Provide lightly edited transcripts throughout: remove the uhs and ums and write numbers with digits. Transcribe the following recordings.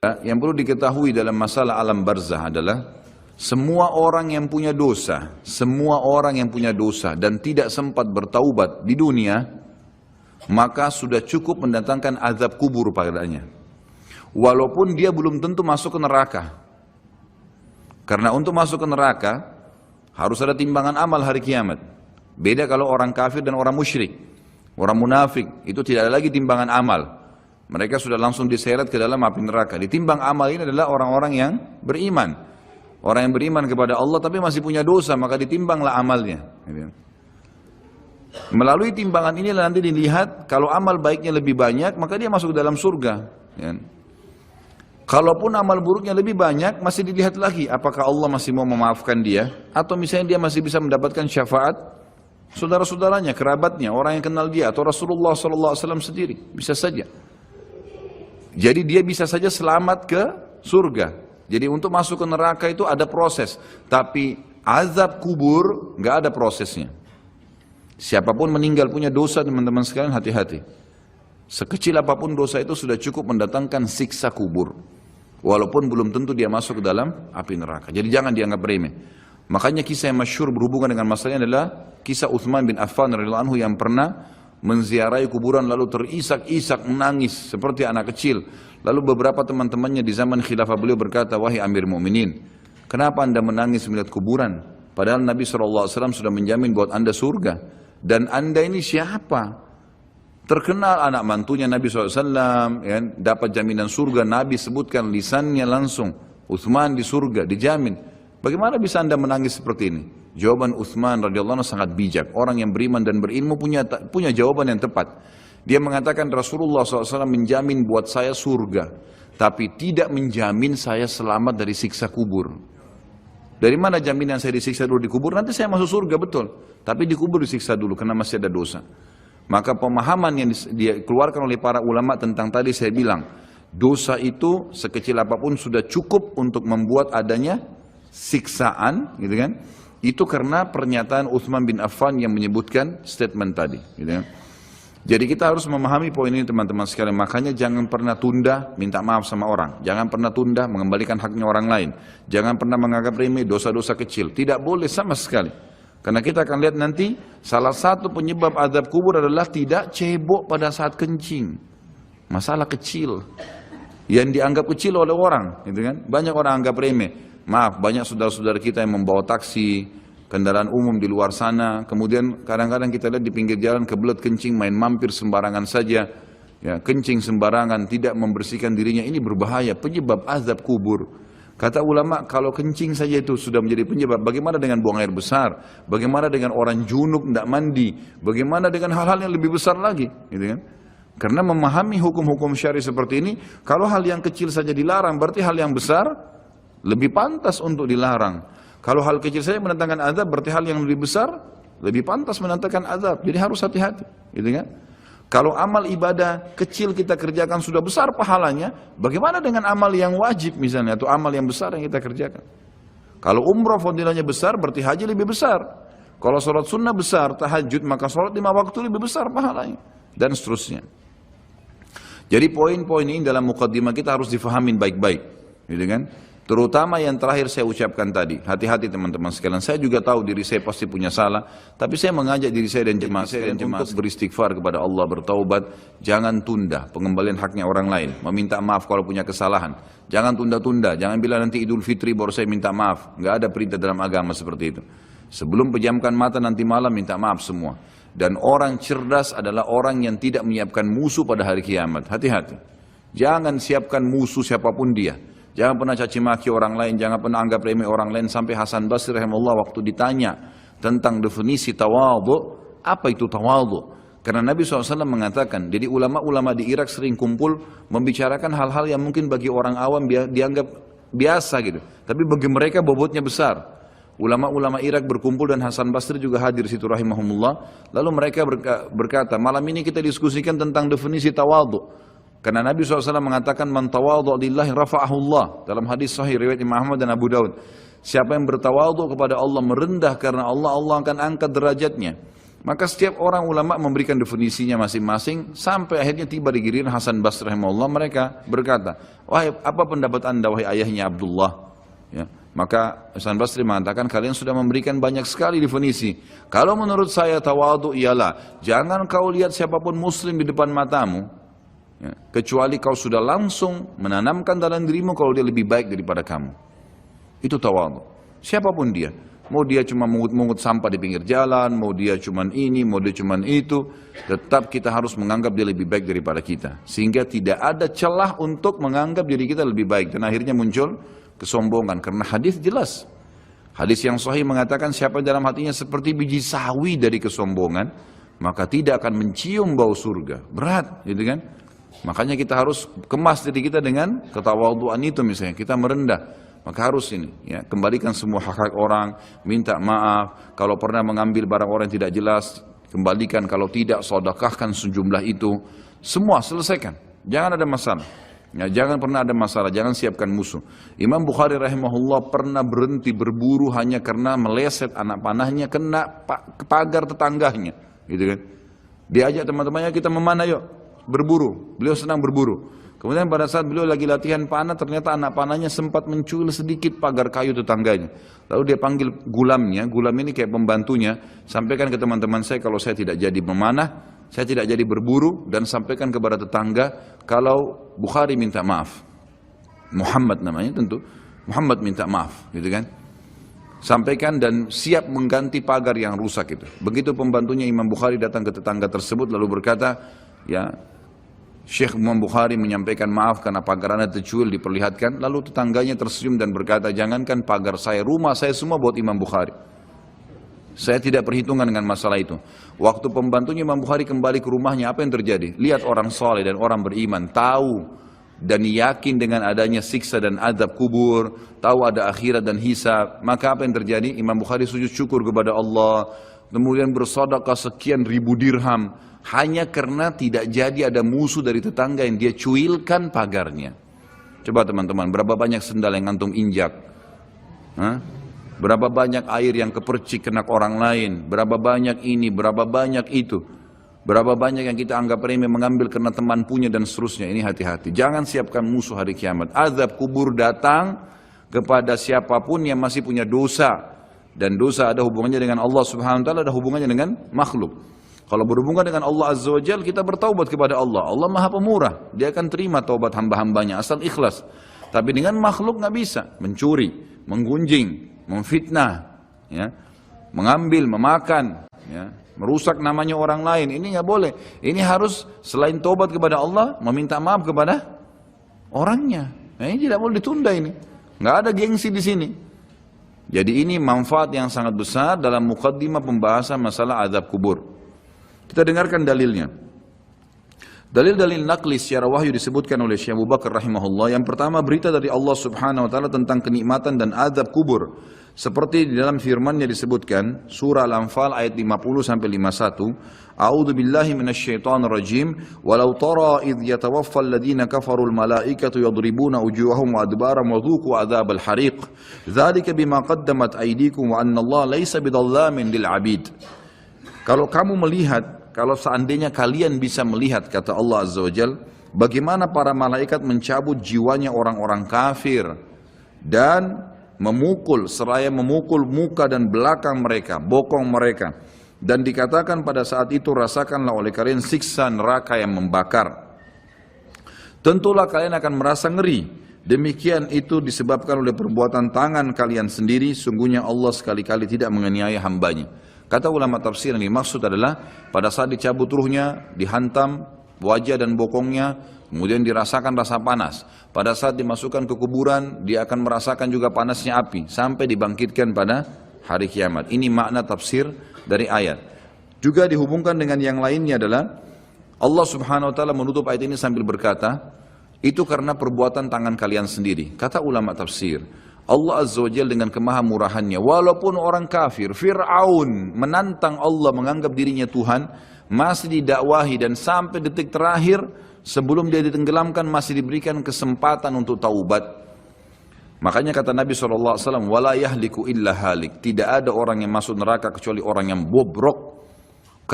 Yang perlu diketahui dalam masalah alam barzah adalah semua orang yang punya dosa, dan tidak sempat bertaubat di dunia, maka sudah cukup mendatangkan azab kubur padanya. Walaupun dia belum tentu masuk ke neraka. Karena untuk masuk ke neraka harus ada timbangan amal hari kiamat. Beda kalau orang kafir dan orang musyrik. Orang munafik itu tidak ada lagi timbangan amal. Mereka sudah langsung diseret ke dalam api neraka. Ditimbang amal ini adalah orang-orang yang beriman. Orang yang beriman kepada Allah tapi masih punya dosa, maka ditimbanglah amalnya. Melalui timbangan inilah nanti dilihat, kalau amal baiknya lebih banyak, maka dia masuk ke dalam surga. Kalaupun amal buruknya lebih banyak, masih dilihat lagi, apakah Allah masih mau memaafkan dia, atau misalnya dia masih bisa mendapatkan syafaat saudara-saudaranya, kerabatnya, orang yang kenal dia, atau Rasulullah SAW sendiri, bisa saja. Jadi dia bisa saja selamat ke surga. Jadi untuk masuk ke neraka itu ada proses. Tapi azab kubur nggak ada prosesnya. Siapapun meninggal punya dosa, teman-teman sekalian, hati-hati. Sekecil apapun dosa itu sudah cukup mendatangkan siksa kubur. Walaupun belum tentu dia masuk ke dalam api neraka. Jadi jangan dianggap remeh. Makanya kisah yang masyhur berhubungan dengan masalah ini adalah kisah Utsman bin Affan radhiyallahu anhu yang pernah menziarahi kuburan lalu terisak-isak menangis seperti anak kecil. Lalu beberapa teman-temannya di zaman khilafah beliau berkata, "Wahai Amir Mu'minin, kenapa anda menangis melihat kuburan? Padahal Nabi SAW sudah menjamin buat anda surga. Dan anda ini siapa? Terkenal anak mantunya Nabi SAW, ya, dapat jaminan surga. Nabi sebutkan lisannya langsung, Utsman di surga, dijamin. Bagaimana bisa anda menangis seperti ini?" Jawaban Utsman radhiyallahu anhu sangat bijak. Orang yang beriman dan berilmu punya jawaban yang tepat. Dia mengatakan Rasulullah SAW menjamin buat saya surga, tapi tidak menjamin saya selamat dari siksa kubur. Dari mana jaminan saya disiksa dulu di kubur? Nanti saya masuk surga, betul. Tapi di kubur disiksa dulu karena masih ada dosa. Maka pemahaman yang dikeluarkan oleh para ulama tentang tadi saya bilang, dosa itu sekecil apapun sudah cukup untuk membuat adanya siksaan, gitu kan? Itu karena pernyataan Utsman bin Affan yang menyebutkan statement tadi. Gitu ya. Jadi kita harus memahami poin ini teman-teman sekalian. Makanya jangan pernah tunda minta maaf sama orang. Jangan pernah tunda mengembalikan haknya orang lain. Jangan pernah menganggap remeh dosa-dosa kecil. Tidak boleh sama sekali. Karena kita akan lihat nanti salah satu penyebab azab kubur adalah tidak cebok pada saat kencing. Masalah kecil yang dianggap kecil oleh orang. Gitu kan? Banyak orang anggap remeh. Maaf, banyak saudara-saudara kita yang membawa taksi, kendaraan umum di luar sana, kemudian kadang-kadang kita lihat di pinggir jalan kebelet kencing, main mampir sembarangan saja, ya, kencing sembarangan, tidak membersihkan dirinya, ini berbahaya, penyebab azab kubur. Kata ulama, kalau kencing saja itu sudah menjadi penyebab, bagaimana dengan buang air besar, bagaimana dengan orang junub tidak mandi, bagaimana dengan hal-hal yang lebih besar lagi, gitu kan? Karena memahami hukum-hukum syari seperti ini, kalau hal yang kecil saja dilarang, berarti hal yang besar lebih pantas untuk dilarang. Kalau hal kecil saja mendatangkan azab, berarti hal yang lebih besar lebih pantas mendatangkan azab. Jadi harus hati-hati, gitu kan? Kalau amal ibadah kecil kita kerjakan sudah besar pahalanya, bagaimana dengan amal yang wajib misalnya atau amal yang besar yang kita kerjakan? Kalau umrah fadilahnya besar, berarti haji lebih besar. Kalau sholat sunnah besar, tahajud, maka sholat 5 waktu lebih besar pahalanya, dan seterusnya. Jadi poin-poin ini dalam mukaddimah kita harus difahamin baik-baik, gitu kan? Terutama yang terakhir saya ucapkan tadi, hati-hati teman-teman sekalian. Saya juga tahu diri saya pasti punya salah, tapi saya mengajak diri saya dan jemaah saya untuk beristighfar kepada Allah, bertaubat. Jangan tunda pengembalian haknya orang lain, meminta maaf kalau punya kesalahan. Jangan tunda-tunda, jangan bilang nanti Idul Fitri baru saya minta maaf. Nggak ada perintah dalam agama seperti itu. Sebelum pejamkan mata nanti malam minta maaf semua. Dan orang cerdas adalah orang yang tidak menyiapkan musuh pada hari kiamat. Hati-hati. Jangan siapkan musuh siapapun dia. Jangan pernah caci maki orang lain, jangan pernah anggap remeh orang lain. Sampai Hasan Basri rahimahullah waktu ditanya tentang definisi tawadhu, apa itu tawadhu? Karena Nabi SAW mengatakan, jadi ulama-ulama di Irak sering kumpul membicarakan hal-hal yang mungkin bagi orang awam dianggap biasa gitu. Tapi bagi mereka bobotnya besar. Ulama-ulama Irak berkumpul dan Hasan Basri juga hadir situ rahimahumullah. Lalu mereka berkata, malam ini kita diskusikan tentang definisi tawadhu. Karena Nabi SAW mengatakan man tawadhu lillahi rafa'ahu Allah. Dalam hadis sahih riwayat Imam Ahmad dan Abu Daud. Siapa yang bertawadhu kepada Allah, merendah karena Allah, Allah akan angkat derajatnya. Maka setiap orang ulama memberikan definisinya masing-masing sampai akhirnya tiba di giliran Hasan Basri rahimahullah, mereka berkata, wahai apa pendapat anda wahai ayahnya Abdullah? Ya. Maka Hasan Basri mengatakan kalian sudah memberikan banyak sekali definisi. Kalau menurut saya tawadhu ialah jangan kau lihat siapapun muslim di depan matamu, ya, kecuali kau sudah langsung menanamkan dalam dirimu kalau dia lebih baik daripada kamu. Itu tawadhu. Siapapun dia. Mau dia cuma mungut-mungut sampah di pinggir jalan, mau dia cuma ini, mau dia cuma itu, tetap kita harus menganggap dia lebih baik daripada kita. Sehingga tidak ada celah untuk menganggap diri kita lebih baik. Dan akhirnya muncul kesombongan. Karena hadis jelas. Hadis yang sahih mengatakan siapa dalam hatinya seperti biji sawi dari kesombongan, maka tidak akan mencium bau surga. Berat, gitu kan? Makanya kita harus kemas diri kita dengan ketawadhuan itu misalnya. Kita merendah. Maka harus ini, ya, kembalikan semua hak-hak orang, minta maaf. Kalau pernah mengambil barang orang yang tidak jelas, kembalikan. Kalau tidak, sedekahkan sejumlah itu. Semua selesaikan. Jangan ada masalah. Ya, jangan pernah ada masalah. Jangan siapkan musuh. Imam Bukhari rahimahullah pernah berhenti berburu hanya karena meleset anak panahnya kena pagar tetangganya. Gitu kan? Diajak teman-temannya, kita memanah yuk, berburu. Beliau senang berburu. Kemudian pada saat beliau lagi latihan panah, ternyata anak panahnya sempat mencuil sedikit pagar kayu tetangganya. Lalu dia panggil gulamnya, gulam ini kayak pembantunya, sampaikan ke teman-teman saya kalau saya tidak jadi memanah, saya tidak jadi berburu, dan sampaikan kepada tetangga kalau Bukhari minta maaf. Muhammad namanya tentu, Muhammad minta maaf, gitu kan. Sampaikan dan siap mengganti pagar yang rusak itu. Begitu pembantunya Imam Bukhari datang ke tetangga tersebut lalu berkata, ya, Syekh Imam Bukhari menyampaikan maaf karena pagar anda tercuil diperlihatkan. Lalu tetangganya tersenyum dan berkata, jangankan pagar saya, rumah saya semua buat Imam Bukhari. Saya tidak perhitungan dengan masalah itu. Waktu pembantunya Imam Bukhari kembali ke rumahnya, apa yang terjadi? Lihat orang soleh dan orang beriman, tahu dan yakin dengan adanya siksa dan azab kubur, tahu ada akhirat dan hisab. Maka apa yang terjadi? Imam Bukhari sujud syukur kepada Allah, kemudian bersedekah sekian ribu dirham, hanya karena tidak jadi ada musuh dari tetangga yang dia cuilkan pagarnya. Coba teman-teman, berapa banyak sendal yang antum injak? Hah? Berapa banyak air yang kepercik kena orang lain? Berapa banyak ini, berapa banyak itu? Berapa banyak yang kita anggap remeh mengambil karena teman punya dan seterusnya. Ini hati-hati. Jangan siapkan musuh hari kiamat. Azab kubur datang kepada siapapun yang masih punya dosa. Dan dosa ada hubungannya dengan Allah subhanahu wa ta'ala, ada hubungannya dengan makhluk. Kalau berhubungan dengan Allah Azza wa Jalla, kita bertaubat kepada Allah. Allah Maha Pemurah. Dia akan terima taubat hamba-hambanya asal ikhlas. Tapi dengan makhluk nggak bisa. Mencuri, menggunjing, memfitnah, ya, mengambil, memakan, ya, merusak namanya orang lain. Ini nggak boleh. Ini harus selain taubat kepada Allah, meminta maaf kepada orangnya. Nah, ini tidak boleh ditunda ini. Nggak ada gengsi di sini. Jadi ini manfaat yang sangat besar dalam muqaddimah pembahasan masalah azab kubur. Kita dengarkan dalilnya. Dalil-dalil naqli secara wahyu disebutkan oleh Syekh Abu Bakar rahimahullah. Yang pertama, berita dari Allah subhanahu wa ta'ala tentang kenikmatan dan azab kubur. Seperti di dalam firman-Nya disebutkan, surah Al-Anfal ayat 50-51, A'udzu billahi minasyaitonir rajim, walau tara idh yatawaffal ladina kafarul malaikatu yadribuna wujuhahum wa adbarahum wa dhuqu adzabal hariq. Dzalika bima qaddamat aydikum wa anna Allah laisa bidzallamin lil 'abid. Kalau kamu melihat, kalau seandainya kalian bisa melihat, kata Allah Azza wa Jal, bagaimana para malaikat mencabut jiwanya orang-orang kafir dan memukul, seraya memukul muka dan belakang mereka, bokong mereka. Dan dikatakan pada saat itu, rasakanlah oleh kalian siksa neraka yang membakar. Tentulah kalian akan merasa ngeri. Demikian itu disebabkan oleh perbuatan tangan kalian sendiri. Sungguhnya Allah sekali-kali tidak menganiaya hambanya. Kata ulama tafsir yang dimaksud adalah pada saat dicabut ruhnya, dihantam wajah dan bokongnya, kemudian dirasakan rasa panas. Pada saat dimasukkan ke kuburan, dia akan merasakan juga panasnya api sampai dibangkitkan pada hari kiamat. Ini makna tafsir dari ayat. Juga dihubungkan dengan yang lainnya adalah Allah subhanahu wa ta'ala menutup ayat ini sambil berkata, itu karena perbuatan tangan kalian sendiri. Kata ulama tafsir, Allah Azza wa Jalla dengan kemahamurahannya, walaupun orang kafir, Fir'aun menantang Allah menganggap dirinya Tuhan, masih didakwahi dan sampai detik terakhir sebelum dia ditenggelamkan masih diberikan kesempatan untuk taubat. Makanya kata Nabi SAW, wala yahliku illa halik, tidak ada orang yang masuk neraka kecuali orang yang bobrok,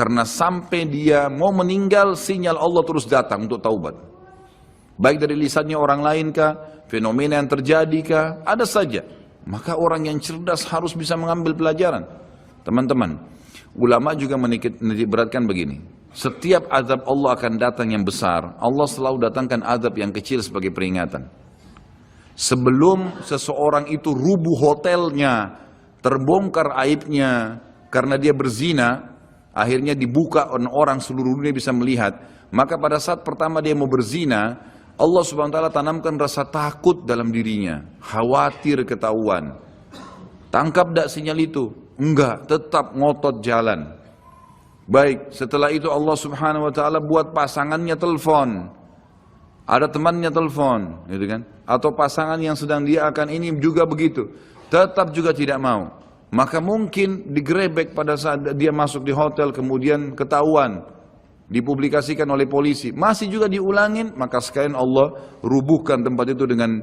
Karena sampai dia mau meninggal, sinyal Allah terus datang untuk taubat. Baik dari lisannya orang lain kah, fenomena yang terjadi kah, ada saja. Maka orang yang cerdas harus bisa mengambil pelajaran. Teman-teman, ulama juga menitikberatkan begini. Setiap azab Allah akan datang yang besar, Allah selalu datangkan azab yang kecil sebagai peringatan. Sebelum seseorang itu rubuh hotelnya, terbongkar aibnya karena dia berzina, akhirnya dibuka orang seluruh dunia bisa melihat. Maka pada saat pertama dia mau berzina, Allah subhanahu wa ta'ala tanamkan rasa takut dalam dirinya, khawatir ketahuan. Tangkap tak sinyal itu? Enggak, tetap ngotot jalan. Baik, setelah itu Allah subhanahu wa ta'ala buat pasangannya telepon. Ada temannya telepon, gitu kan? Atau pasangan yang sedang dia akan ini juga begitu. Tetap juga tidak mau. Maka mungkin digerebek pada saat dia masuk di hotel, kemudian ketahuan, dipublikasikan oleh polisi, masih juga diulangin, maka sekalian Allah rubuhkan tempat itu dengan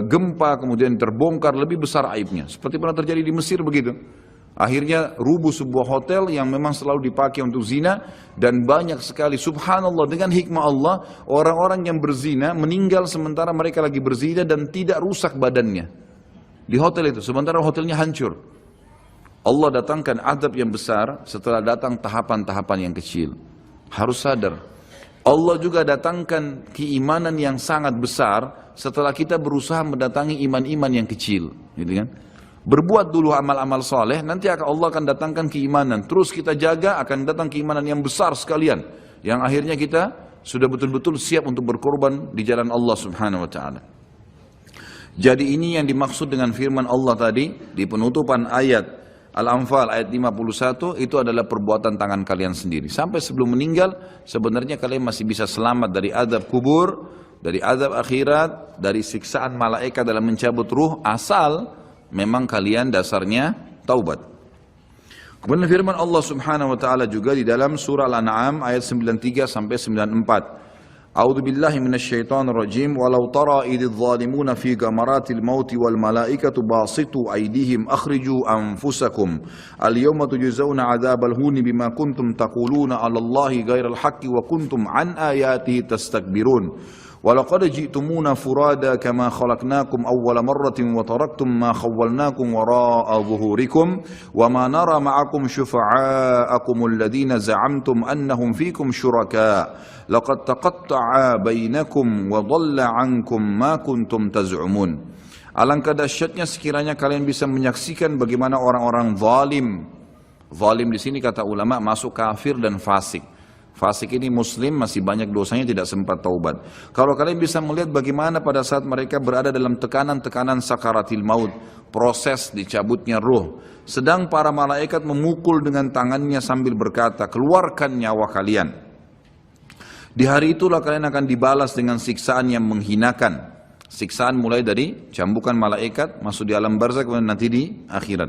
gempa, kemudian terbongkar lebih besar aibnya. Seperti pernah terjadi di Mesir begitu. Akhirnya rubuh sebuah hotel yang memang selalu dipakai untuk zina, dan banyak sekali, subhanallah, dengan hikmah Allah, orang-orang yang berzina meninggal sementara mereka lagi berzina dan tidak rusak badannya di hotel itu, sementara hotelnya hancur. Allah datangkan azab yang besar setelah datang tahapan-tahapan yang kecil. Harus sadar, Allah juga datangkan keimanan yang sangat besar setelah kita berusaha mendatangi iman-iman yang kecil, gitu kan? Berbuat dulu amal-amal soleh, nanti Allah akan datangkan keimanan. Terus kita jaga, akan datang keimanan yang besar sekalian, yang akhirnya kita sudah betul-betul siap untuk berkorban di jalan Allah subhanahu wa ta'ala. Jadi ini yang dimaksud dengan firman Allah tadi di penutupan ayat Al-Anfal ayat 51, itu adalah perbuatan tangan kalian sendiri. Sampai sebelum meninggal, sebenarnya kalian masih bisa selamat dari azab kubur, dari azab akhirat, dari siksaan malaikat dalam mencabut ruh, asal memang kalian dasarnya taubat. Kemudian firman Allah subhanahu wa ta'ala juga di dalam surah Al-An'am ayat 93 sampai 94. A'udzu billahi minasyaitonir rajim, walau tara idz zalimuna fi gamaratil mauti wal malaikatu basitu aydihim akhriju anfusakum al yawma tujzauna adzabal huni bima kuntum taquluna 'alallahi ghairal haqqi wa kuntum an ayatihi tastakbirun. وَلَقَدْ جِئْتُمُونَ فُرَادَى كَمَا خَلَقْنَاكُمْ أَوَّلَ مَرَّةٍ وَتَرَكْتُمْ مَا خَوَّلْنَاكُمْ وَرَاءَ ظُهُورِكُمْ وَمَا نَرَى مَعَكُمْ شُفَعَاءَكُمُ الَّذِينَ زَعَمْتُمْ أَنَّهُمْ فِيكُمْ شُرَكَاءُ لَقَدْ تَقَطَّعَ بَيْنَكُمْ وَضَلَّ عَنْكُمْ مَا كُنْتُمْ تَزْعُمُونَ. Alangkah dahsyatnya sekiranya kalian bisa menyaksikan bagaimana orang-orang zalim. Zalim di sini kata ulama masuk kafir dan fasik. Fasik ini muslim, masih banyak dosanya, tidak sempat taubat. Kalau kalian bisa melihat bagaimana pada saat mereka berada dalam tekanan-tekanan sakaratil maut, proses dicabutnya ruh, sedang para malaikat memukul dengan tangannya sambil berkata, keluarkan nyawa kalian. Di hari itulah kalian akan dibalas dengan siksaan yang menghinakan. Siksaan mulai dari cambukan malaikat, masuk di alam barzakh, kemudian nanti di akhirat.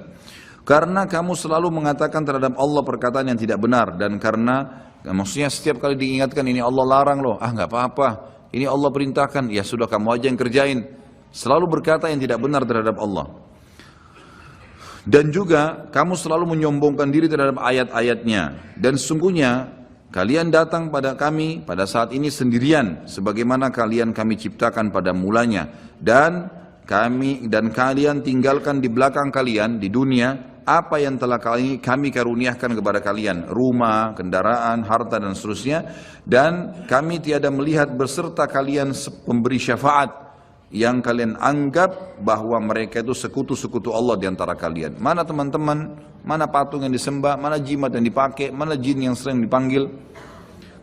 Karena kamu selalu mengatakan terhadap Allah perkataan yang tidak benar, dan karena maksudnya setiap kali diingatkan ini Allah larang loh, nggak apa-apa, ini Allah perintahkan, ya sudah kamu aja yang kerjain. Selalu berkata yang tidak benar terhadap Allah. Dan juga kamu selalu menyombongkan diri terhadap ayat-ayatnya. Dan sesungguhnya kalian datang pada kami pada saat ini sendirian, sebagaimana kalian kami ciptakan pada mulanya. Dan kalian tinggalkan di belakang kalian di dunia apa yang telah kami karuniakan kepada kalian, rumah, kendaraan, harta dan seterusnya, dan kami tiada melihat beserta kalian pemberi syafaat yang kalian anggap bahwa mereka itu sekutu-sekutu Allah di antara kalian. Mana teman-teman, mana patung yang disembah, mana jimat yang dipakai, mana jin yang sering dipanggil.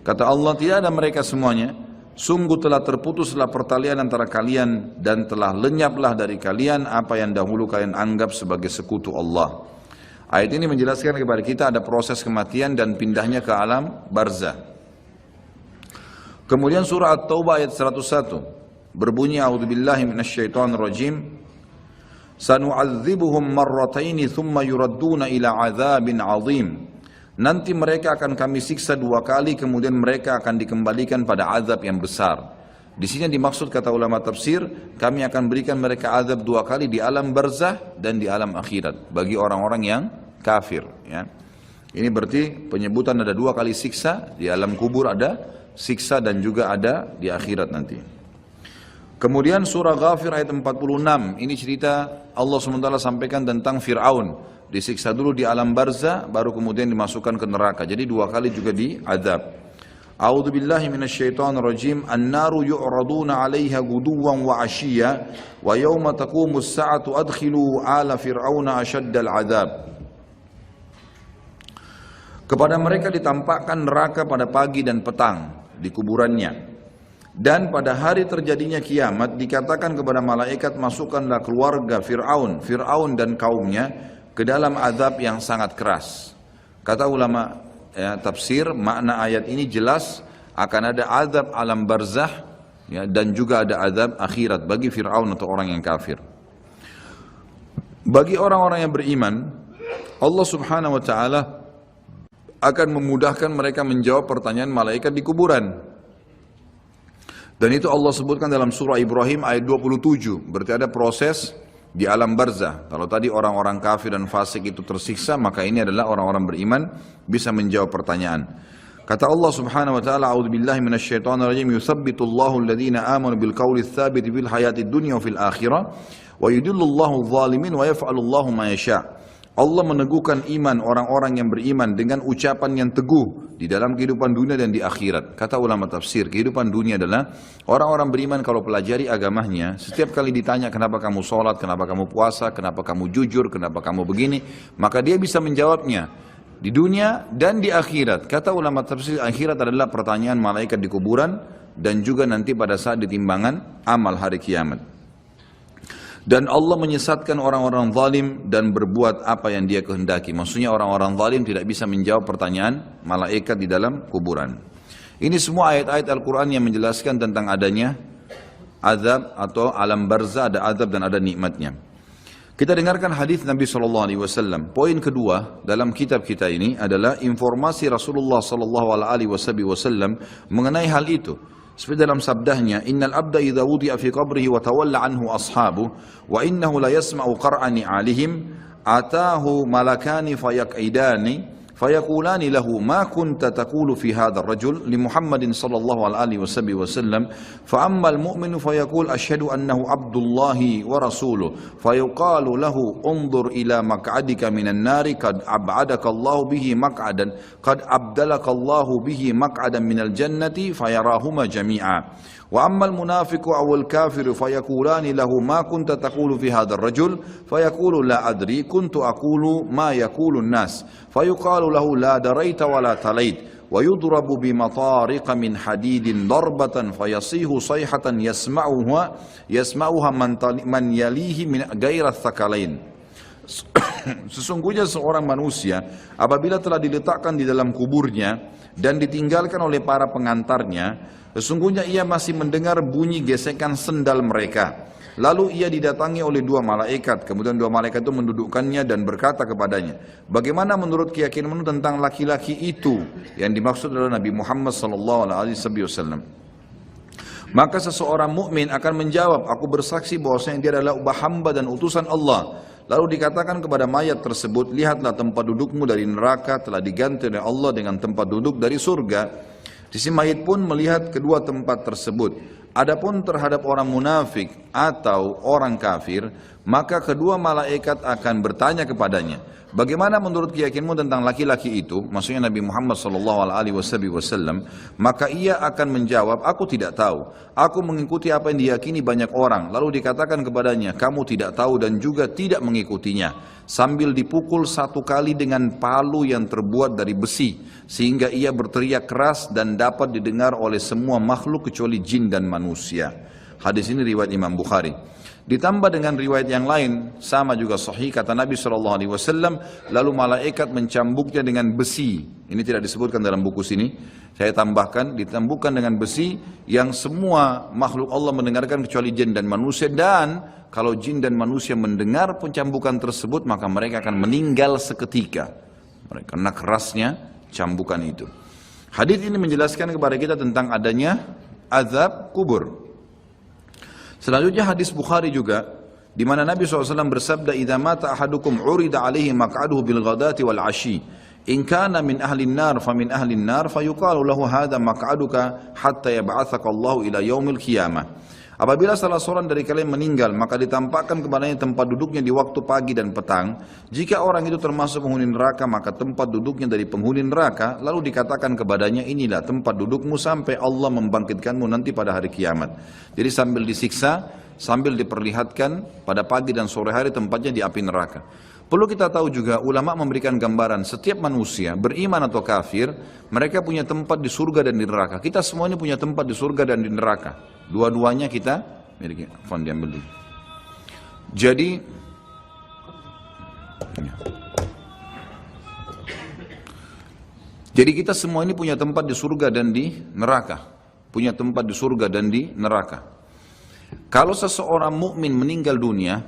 Kata Allah, tidak ada mereka semuanya. Sungguh telah terputuslah pertalian antara kalian dan telah lenyaplah dari kalian apa yang dahulu kalian anggap sebagai sekutu Allah. Ayat ini menjelaskan kepada kita ada proses kematian dan pindahnya ke alam barzah. Kemudian surah At-Taubah ayat 101 berbunyi, a'udzubillahi minasyaitonirrajim, sanu'adzibuhum marrataini thumma yuradduna ila 'adzabin 'adzim. Nanti mereka akan kami siksa 2 kali, kemudian mereka akan dikembalikan pada azab yang besar. Di sini dimaksud kata ulama tafsir, kami akan berikan mereka azab 2 kali di alam barzah dan di alam akhirat bagi orang-orang yang kafir. Ya. Ini berarti penyebutan ada 2 kali siksa, di alam kubur ada siksa dan juga ada di akhirat nanti. Kemudian surah Ghafir ayat 46, ini cerita Allah SWT sampaikan tentang Fir'aun. Disiksa dulu di alam barzah, baru kemudian dimasukkan ke neraka. Jadi 2 kali juga diazab. A'udzu billahi minasyaitonir rajim. An-naru yu'raduna 'alaiha ghuduwan wa 'ashiyya wa yawma taqumus sa'atu adkhilu ala fir'auna ashaddal 'adzab. Kepada mereka ditampakkan neraka pada pagi dan petang di kuburannya. Dan pada hari terjadinya kiamat dikatakan kepada malaikat, masukkanlah keluarga Fir'aun dan kaumnya ke dalam azab yang sangat keras. Kata ulama tafsir, makna ayat ini jelas akan ada azab alam barzah ya, dan juga ada azab akhirat bagi Fir'aun atau orang yang kafir. Bagi orang-orang yang beriman, Allah Subhanahu wa taala akan memudahkan mereka menjawab pertanyaan malaikat di kuburan. Dan itu Allah sebutkan dalam surah Ibrahim ayat 27. Berarti ada proses di alam barzah. Kalau tadi orang-orang kafir dan fasik itu tersiksa, maka ini adalah orang-orang beriman bisa menjawab pertanyaan. Kata Allah Subhanahu wa taala, a'udzubillahi minasyaitonir rajim, yutsabbitullahu alladhina amanu bil qawli tsabit fil hayatid dunya wa fil akhirah wa yudillullahu adh-dhalimin wa yaf'alullahu ma yasha'. Allah meneguhkan iman orang-orang yang beriman dengan ucapan yang teguh di dalam kehidupan dunia dan di akhirat. Kata ulama tafsir, kehidupan dunia adalah orang-orang beriman kalau pelajari agamanya, setiap kali ditanya kenapa kamu sholat, kenapa kamu puasa, kenapa kamu jujur, kenapa kamu begini, maka dia bisa menjawabnya di dunia dan di akhirat. Kata ulama tafsir, akhirat adalah pertanyaan malaikat di kuburan dan juga nanti pada saat ditimbangan amal hari kiamat. Dan Allah menyesatkan orang-orang zalim dan berbuat apa yang dia kehendaki. Maksudnya orang-orang zalim tidak bisa menjawab pertanyaan malaikat di dalam kuburan. Ini semua ayat-ayat Al-Quran yang menjelaskan tentang adanya azab atau alam barzah, ada azab dan ada nikmatnya. Kita dengarkan hadis Nabi SAW. Poin kedua dalam kitab kita ini adalah informasi Rasulullah SAW mengenai hal itu. Seperti dalam sabdahnya, innal abda idza wudi'a fi qabrihi wa tawalla anhu ashabu wa innahu la yasma'u qar'ani 'alihim atahu malakani fayaq'idani fayaqulani lahu ma kunta taqulu fi hadha ar-rajul li Muhammadin sallallahu alaihi wasallam fa amma al-mu'minu fayaqul ashhadu annahu abdullahi wa rasuluhu fayuqalu lahu unzur ila maq'adika minan nari qad ab'adaka Allahu bihi maq'adan qad abdalaka Allahu bihi maq'adan minal jannati fayarahuma jami'a. وأما المنافق أو الكافر فيقولان له ما كنت تقول في هذا الرجل فيقول لا أدري كنت أقول ما يقول الناس فيقال له لا دريت ولا تليت ويضرب بمطارق من حديد ضربة فيصيح صيحة يسمعها من يليه من غير الثقلين. Sesungguhnya seorang manusia apabila telah diletakkan di dalam kuburnya dan ditinggalkan oleh para pengantarnya, sesungguhnya ia masih mendengar bunyi gesekan sendal mereka. Lalu ia didatangi oleh 2 malaikat. Kemudian 2 malaikat itu mendudukkannya dan berkata kepadanya, bagaimana menurut keyakinanmu tentang laki-laki itu? Yang dimaksud adalah Nabi Muhammad SAW. Maka seseorang mukmin akan menjawab, aku bersaksi bahwasanya dia adalah hamba dan utusan Allah. Lalu dikatakan kepada mayat tersebut, lihatlah tempat dudukmu dari neraka telah diganti oleh Allah dengan tempat duduk dari surga. Si mayit pun melihat kedua tempat tersebut. Adapun terhadap orang munafik atau orang kafir, maka kedua malaikat akan bertanya kepadanya, bagaimana menurut keyakinanmu tentang laki-laki itu? Maksudnya Nabi Muhammad SAW. Maka ia akan menjawab, aku tidak tahu. Aku mengikuti apa yang diyakini banyak orang. Lalu dikatakan kepadanya, kamu tidak tahu dan juga tidak mengikutinya. Sambil dipukul 1 kali dengan palu yang terbuat dari besi, sehingga ia berteriak keras dan dapat didengar oleh semua makhluk kecuali jin dan manusia. Hadis ini riwayat Imam Bukhari. Ditambah dengan riwayat yang lain, sama juga sahih, kata Nabi SAW, lalu malaikat mencambuknya dengan besi. Ini tidak disebutkan dalam buku sini, saya tambahkan, ditambukkan dengan besi yang semua makhluk Allah mendengarkan kecuali jin dan manusia. Dan kalau jin dan manusia mendengar pencambukan tersebut, maka mereka akan meninggal seketika karena kerasnya cambukan itu. Hadis ini menjelaskan kepada kita tentang adanya azab kubur. Selanjutnya hadis Bukhari juga, di mana Nabi SAW bersabda, idza mata ahadukum urida alaihi maq'aduhu bil ghadati wal ashi In kana min ahlin nar fa min ahlin nar fayuqalu lahu hadha maq'aduka hatta yab'atsaka Allahu ila yaumil qiyamah. Apabila salah seorang dari kalian meninggal, maka ditampakkan kepadanya tempat duduknya di waktu pagi dan petang. Jika orang itu termasuk penghuni neraka, maka tempat duduknya dari penghuni neraka. Lalu dikatakan kepadanya, inilah tempat dudukmu sampai Allah membangkitkanmu nanti pada hari kiamat. Jadi sambil disiksa, sambil diperlihatkan pada pagi dan sore hari tempatnya di api neraka. Perlu kita tahu juga, ulama memberikan gambaran setiap manusia, beriman atau kafir, mereka punya tempat di surga dan di neraka. Kita semua ini punya tempat di surga dan di neraka. Dua-duanya kita miliki. Fon diambil dulu. Jadi kita semua ini punya tempat di surga dan di neraka. Punya tempat di surga dan di neraka. Kalau seseorang mukmin meninggal dunia,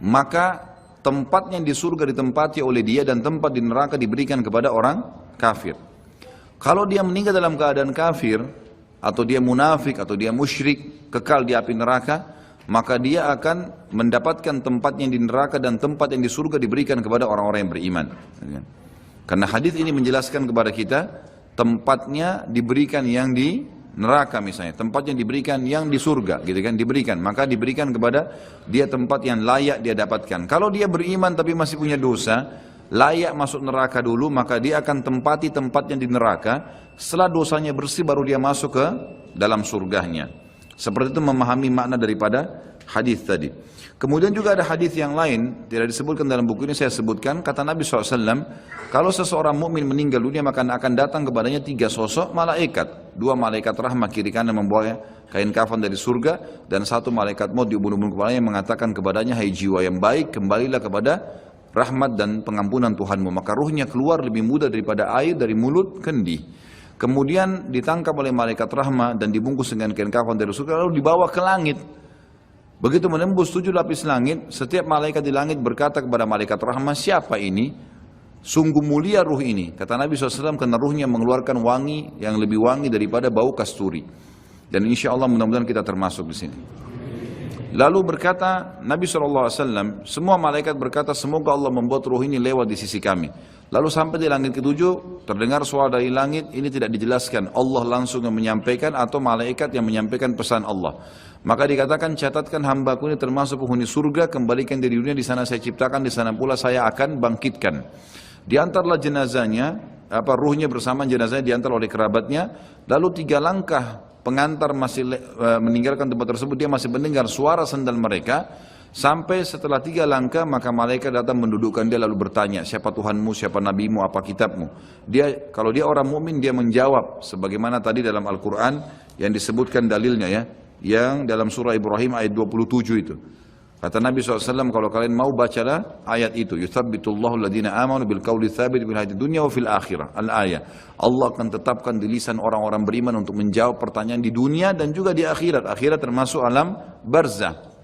maka tempatnya di surga ditempati oleh dia dan tempat di neraka diberikan kepada orang kafir. Kalau dia meninggal dalam keadaan kafir, atau dia munafik, atau dia musyrik, kekal di api neraka, maka dia akan mendapatkan tempatnya di neraka dan tempat yang di surga diberikan kepada orang-orang yang beriman. Karena hadis ini menjelaskan kepada kita, tempatnya diberikan yang di neraka misalnya, tempatnya diberikan yang di surga, gitu kan, diberikan, maka diberikan kepada dia tempat yang layak dia dapatkan. Kalau dia beriman tapi masih punya dosa, layak masuk neraka dulu, maka dia akan tempati tempatnya di neraka. Setelah dosanya bersih baru dia masuk ke dalam surganya. Seperti itu memahami makna daripada hadis tadi. Kemudian juga ada hadis yang lain, tidak disebutkan dalam buku ini, saya sebutkan, kata Nabi SAW, kalau seseorang mukmin meninggal dunia maka akan datang kepadanya 3 sosok malaikat. 2 malaikat rahmat kiri kanan membawa kain kafan dari surga, dan 1 malaikat maut di ubun-ubun kepalanya yang mengatakan kepadanya, hai jiwa yang baik, kembalilah kepada rahmat dan pengampunan Tuhanmu. Maka ruhnya keluar lebih mudah daripada air dari mulut kendi. Kemudian ditangkap oleh malaikat rahmat dan dibungkus dengan kain kafan dari surga, lalu dibawa ke langit. Begitu menembus 7 lapis langit, setiap malaikat di langit berkata kepada malaikat rahmat, siapa ini? Sungguh mulia ruh ini. Kata Nabi SAW, karena ruhnya mengeluarkan wangi yang lebih wangi daripada bau kasturi. Dan insya Allah mudah-mudahan kita termasuk di sini. Lalu berkata Nabi SAW, semua malaikat berkata, semoga Allah membuat ruh ini lewat di sisi kami. Lalu sampai di langit ke-7, terdengar suara dari langit, ini tidak dijelaskan, Allah langsung yang menyampaikan atau malaikat yang menyampaikan pesan Allah. Maka dikatakan, catatkan hambaku ini termasuk penghuni surga, kembalikan dari dunia, di sana saya ciptakan, di sana pula saya akan bangkitkan. Diantarlah jenazahnya, ruhnya bersama jenazahnya diantar oleh kerabatnya, lalu 3 langkah pengantar masih meninggalkan tempat tersebut, dia masih mendengar suara sandal mereka. Sampai setelah 3 langkah, maka malaikat datang mendudukkan dia lalu bertanya, siapa Tuhanmu, siapa nabimu, apa kitabmu? Dia, kalau dia orang mukmin, dia menjawab sebagaimana tadi dalam Al-Quran yang disebutkan dalilnya ya, yang dalam surah Ibrahim ayat 27 itu. Kata Nabi SAW, kalau kalian mau bacalah ayat itu, yuthabbitullahu alladhina amanu bil qawli tsabit bil hayatid dunya wa fil akhirah. Al-ayah. Allah akan tetapkan di lisan orang-orang beriman untuk menjawab pertanyaan di dunia dan juga di akhirat. Akhirat termasuk alam barzah.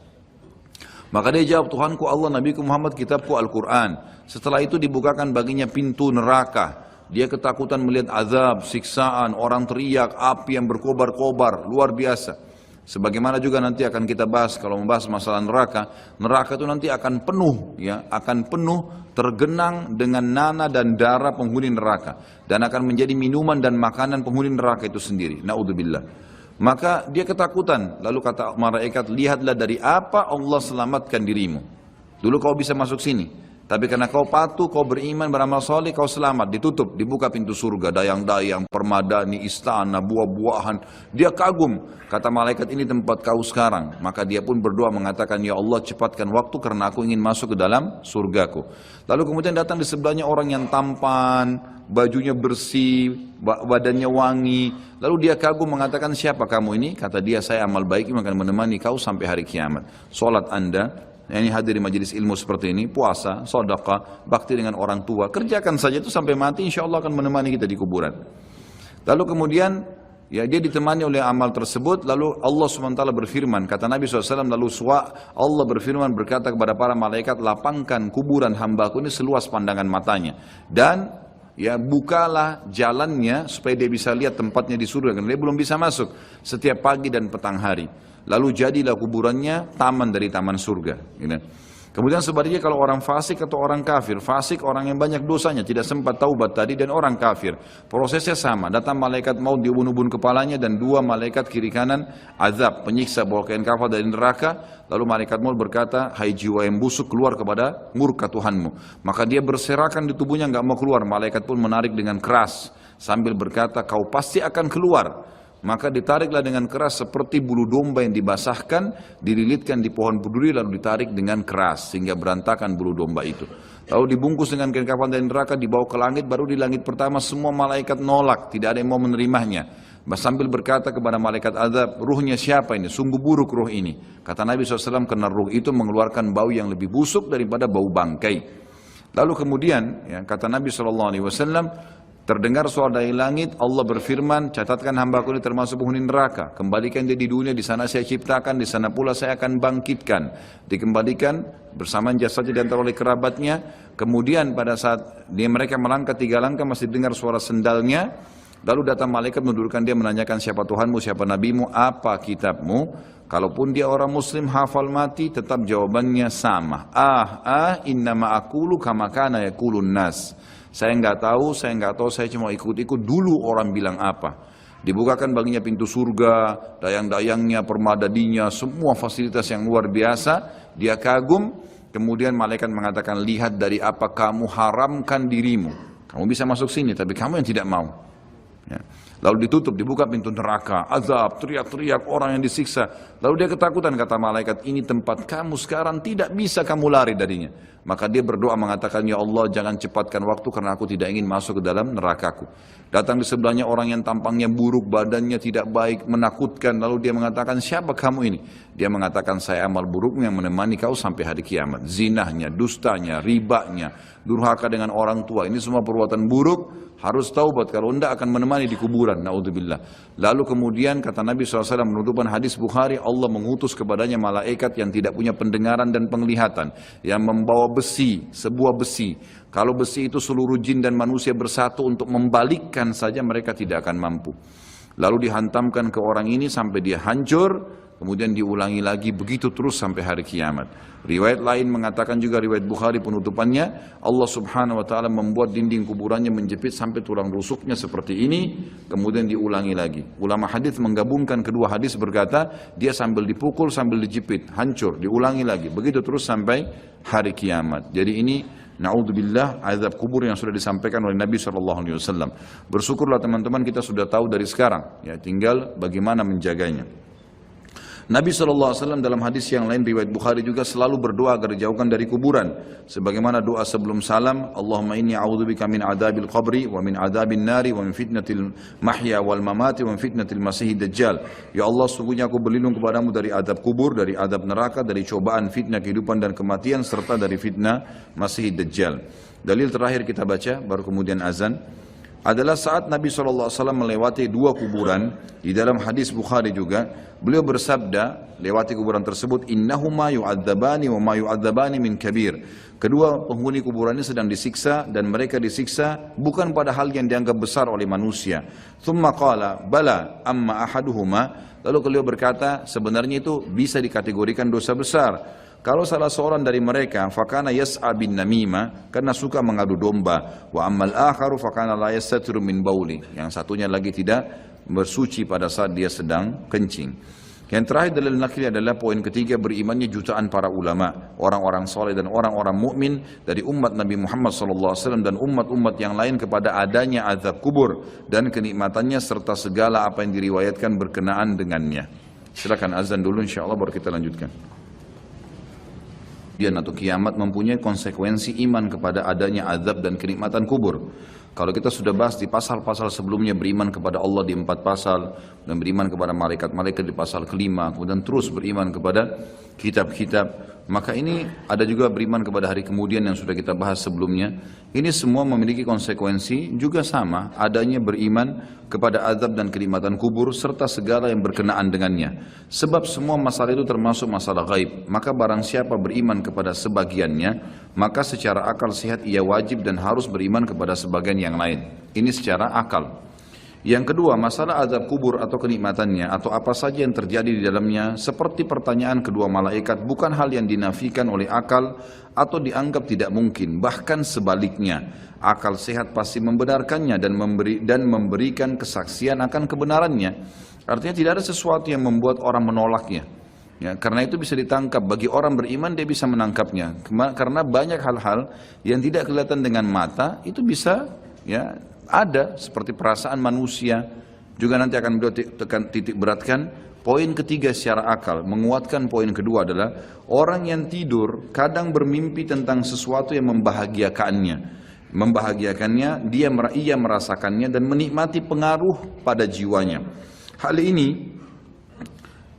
Maka dia jawab, Tuhanku Allah, Nabiku Muhammad, kitabku Al-Quran. Setelah itu dibukakan baginya pintu neraka. Dia ketakutan melihat azab, siksaan, orang teriak, api yang berkobar-kobar, luar biasa. Sebagaimana juga nanti akan kita bahas kalau membahas masalah neraka. Neraka itu nanti akan penuh, ya, akan penuh tergenang dengan nanah dan darah penghuni neraka. Dan akan menjadi minuman dan makanan penghuni neraka itu sendiri. Na'udzubillah. Maka dia ketakutan, lalu kata malaikat, lihatlah dari apa Allah selamatkan dirimu. Dulu kau bisa masuk sini, tapi karena kau patuh, kau beriman, beramal soleh, kau selamat. Ditutup, dibuka pintu surga, dayang-dayang, permadani, istana, buah-buahan. Dia kagum, kata malaikat, ini tempat kau sekarang. Maka dia pun berdoa mengatakan, ya Allah cepatkan waktu karena aku ingin masuk ke dalam surgaku. Lalu kemudian datang di sebelahnya orang yang tampan, bajunya bersih, badannya wangi. Lalu dia kagum mengatakan, siapa kamu ini? Kata dia, saya amal baik yang akan menemani kau sampai hari kiamat. Salat anda, yang hadir di majelis ilmu seperti ini, puasa, sedekah, bakti dengan orang tua, kerjakan saja itu sampai mati, insya Allah akan menemani kita di kuburan. Lalu kemudian, ya dia ditemani oleh amal tersebut, lalu Allah SWT berfirman, kata Nabi SAW, lalu Allah berfirman berkata kepada para malaikat, lapangkan kuburan hambaku ini seluas pandangan matanya. Dan ya bukalah jalannya supaya dia bisa lihat tempatnya di surga, karena dia belum bisa masuk setiap pagi dan petang hari. Lalu jadilah kuburannya taman dari taman surga, gitu. Kemudian sebaliknya kalau orang fasik atau orang kafir, fasik orang yang banyak dosanya, tidak sempat taubat tadi, dan orang kafir, prosesnya sama, datang malaikat maut diubun-ubun kepalanya dan dua malaikat kiri kanan azab, penyiksa bawa kain kafan dari neraka, lalu malaikat maut berkata, hai jiwa yang busuk, keluar kepada murka Tuhanmu. Maka dia berserakan di tubuhnya, nggak mau keluar, malaikat pun menarik dengan keras sambil berkata, kau pasti akan keluar. Maka ditariklah dengan keras seperti bulu domba yang dibasahkan, dililitkan di pohon berduri lalu ditarik dengan keras sehingga berantakan bulu domba itu. Lalu dibungkus dengan kain kafan dari neraka, dibawa ke langit. Baru di langit pertama semua malaikat nolak, tidak ada yang mau menerimanya. Sambil berkata kepada malaikat azab, ruhnya siapa ini? Sungguh buruk ruh ini. Kata Nabi SAW, karena ruh itu mengeluarkan bau yang lebih busuk daripada bau bangkai. Lalu kemudian kata Nabi SAW, terdengar suara dari langit, Allah berfirman, catatkan hambaku ini termasuk penghuni neraka. Kembalikan dia di dunia, di sana saya ciptakan, di sana pula saya akan bangkitkan. Dikembalikan bersamaan jasadnya diantar oleh kerabatnya. Kemudian pada saat mereka melangkah 3 langkah masih dengar suara sendalnya. Lalu datang malaikat mendudukkan dia, menanyakan siapa Tuhanmu, siapa Nabimu, apa kitabmu. Kalaupun dia orang muslim hafal mati, tetap jawabannya sama. Innama aqulu kama kana yaqulun nas. Saya nggak tahu, saya cuma ikut-ikut dulu orang bilang apa. Dibukakan baginya pintu surga, dayang-dayangnya, permadadinya, semua fasilitas yang luar biasa. Dia kagum, kemudian malaikat mengatakan, lihat dari apa kamu haramkan dirimu. Kamu bisa masuk sini, tapi kamu yang tidak mau. Ya. Lalu ditutup, dibuka pintu neraka, azab, teriak-teriak orang yang disiksa. Lalu dia ketakutan, kata malaikat, ini tempat kamu sekarang, tidak bisa kamu lari darinya. Maka dia berdoa mengatakan, ya Allah jangan cepatkan waktu karena aku tidak ingin masuk ke dalam nerakaku. Datang di sebelahnya orang yang tampangnya buruk, badannya tidak baik, menakutkan. Lalu dia mengatakan, siapa kamu ini? Dia mengatakan, saya amal burukmu yang menemani kau sampai hari kiamat. Zinahnya, dustanya, ribanya, durhaka dengan orang tua. Ini semua perbuatan buruk, harus taubat. Kalau tidak akan menemani di kuburan. Naudzubillah. Lalu kemudian kata Nabi SAW menutupan hadis Bukhari, Allah mengutus kepadanya malaikat yang tidak punya pendengaran dan penglihatan, yang membawa besi, sebuah besi. Kalau besi itu seluruh jin dan manusia bersatu untuk membalikkan saja, mereka tidak akan mampu. Lalu dihantamkan ke orang ini sampai dia hancur, kemudian diulangi lagi, begitu terus sampai hari kiamat. Riwayat lain mengatakan juga, riwayat Bukhari penutupannya, Allah subhanahu wa ta'ala membuat dinding kuburannya menjepit sampai tulang rusuknya seperti ini, kemudian diulangi lagi. Ulama hadis menggabungkan kedua hadis berkata, dia sambil dipukul, sambil dijepit, hancur, diulangi lagi, begitu terus sampai hari kiamat. Jadi ini na'udzubillah azab kubur yang sudah disampaikan oleh Nabi SAW. Bersyukurlah teman-teman kita sudah tahu dari sekarang, ya tinggal bagaimana menjaganya. Nabi SAW dalam hadis yang lain riwayat Bukhari juga selalu berdoa agar dijauhkan dari kuburan. Sebagaimana doa sebelum salam, Allahumma inni a'udzubika min adabil qabri wa min adabin nari wa min fitnatil mahya wal mamati wa min fitnatil masihid dajjal. Ya Allah, sungguhnya aku berlindung kepadamu dari adab kubur, dari adab neraka, dari cobaan fitnah kehidupan dan kematian, serta dari fitnah masihid dajjal. Dalil terakhir kita baca, baru kemudian azan, adalah saat Nabi SAW melewati 2 kuburan. Di dalam hadis Bukhari juga beliau bersabda lewati kuburan tersebut, innahuma yu'adzabani wa ma yu'adzabani min kabir. Kedua penghuni kuburan ini sedang disiksa, dan mereka disiksa bukan pada hal yang dianggap besar oleh manusia. Thumma qala bala amma ahaduhuma. Lalu beliau berkata, sebenarnya itu bisa dikategorikan dosa besar. Kalau salah seorang dari mereka fakana yas'a bin namima, karena suka mengadu domba, wa ammal akharu fakana la yastatiru min bauli, yang satunya lagi tidak bersuci pada saat dia sedang kencing. Yang terakhir dalil nakli adalah poin ketiga, berimannya jutaan para ulama, orang-orang soleh dan orang-orang mukmin dari umat Nabi Muhammad SAW dan umat-umat yang lain kepada adanya azab kubur dan kenikmatannya serta segala apa yang diriwayatkan berkenaan dengannya. Silakan azan dulu insyaallah baru kita lanjutkan. Atau kiamat mempunyai konsekuensi iman kepada adanya azab dan kenikmatan kubur. Kalau kita sudah bahas di pasal-pasal sebelumnya, beriman kepada Allah di 4 pasal, dan beriman kepada malaikat-malaikat di pasal kelima, kemudian terus beriman kepada kitab-kitab, maka ini ada juga beriman kepada hari kemudian yang sudah kita bahas sebelumnya. Ini semua memiliki konsekuensi juga sama, adanya beriman kepada azab dan kenikmatan kubur serta segala yang berkenaan dengannya. Sebab semua masalah itu termasuk masalah gaib. Maka barang siapa beriman kepada sebagiannya, maka secara akal sehat ia wajib dan harus beriman kepada sebagian yang lain. Ini secara akal. Yang kedua, masalah azab kubur atau kenikmatannya atau apa saja yang terjadi di dalamnya seperti pertanyaan kedua malaikat bukan hal yang dinafikan oleh akal atau dianggap tidak mungkin, bahkan sebaliknya. Akal sehat pasti membenarkannya dan memberikan kesaksian akan kebenarannya. Artinya tidak ada sesuatu yang membuat orang menolaknya. Ya, karena itu bisa ditangkap, bagi orang beriman dia bisa menangkapnya. Karena banyak hal-hal yang tidak kelihatan dengan mata itu bisa ya ada, seperti perasaan manusia. Juga nanti akan beliau titik beratkan. Poin ketiga secara akal, menguatkan poin kedua adalah orang yang tidur kadang bermimpi tentang sesuatu yang membahagiakannya, ia merasakannya dan menikmati pengaruh pada jiwanya. Hal ini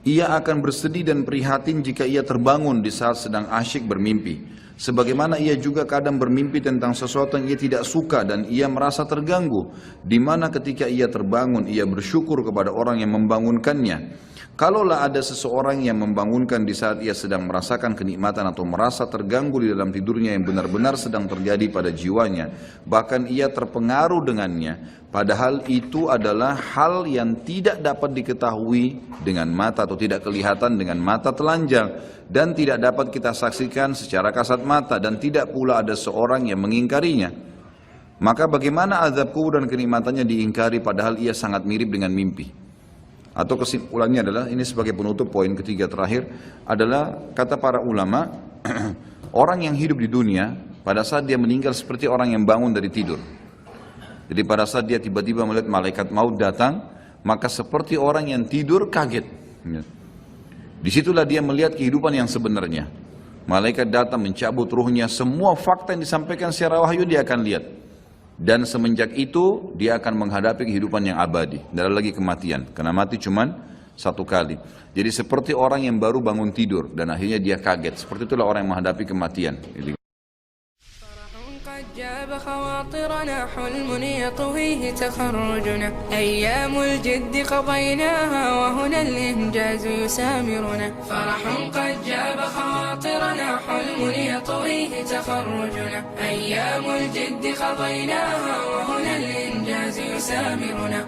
ia akan bersedih dan prihatin jika ia terbangun di saat sedang asyik bermimpi. Sebagaimana ia juga kadang bermimpi tentang sesuatu yang ia tidak suka dan ia merasa terganggu, di mana ketika ia terbangun ia bersyukur kepada orang yang membangunkannya. Kalaulah ada seseorang yang membangunkan di saat ia sedang merasakan kenikmatan atau merasa terganggu di dalam tidurnya yang benar-benar sedang terjadi pada jiwanya, bahkan ia terpengaruh dengannya, padahal itu adalah hal yang tidak dapat diketahui dengan mata atau tidak kelihatan dengan mata telanjang dan tidak dapat kita saksikan secara kasat mata dan tidak pula ada seorang yang mengingkarinya. Maka bagaimana azab kubur dan kenikmatannya diingkari padahal ia sangat mirip dengan mimpi? Atau kesimpulannya adalah, ini sebagai penutup poin ketiga terakhir, adalah kata para ulama, orang yang hidup di dunia pada saat dia meninggal seperti orang yang bangun dari tidur. Jadi pada saat dia tiba-tiba melihat malaikat maut datang, maka seperti orang yang tidur kaget. Disitulah dia melihat kehidupan yang sebenarnya. Malaikat datang mencabut ruhnya, semua fakta yang disampaikan secara wahyu dia akan lihat. Dan semenjak itu dia akan menghadapi kehidupan yang abadi, tidak ada lagi kematian, karena mati cuman satu kali. Jadi seperti orang yang baru bangun tidur dan akhirnya dia kaget, seperti itulah orang yang menghadapi kematian. جاب خواطرنا حلم يطويه تخرجنا أيام الجد قضيناها وهنا الإنجاز يسامرنا فرح قد جاب خواطرنا حلم يطويه تخرجنا أيام الجد قضيناها وهنا الإنجاز يسامرنا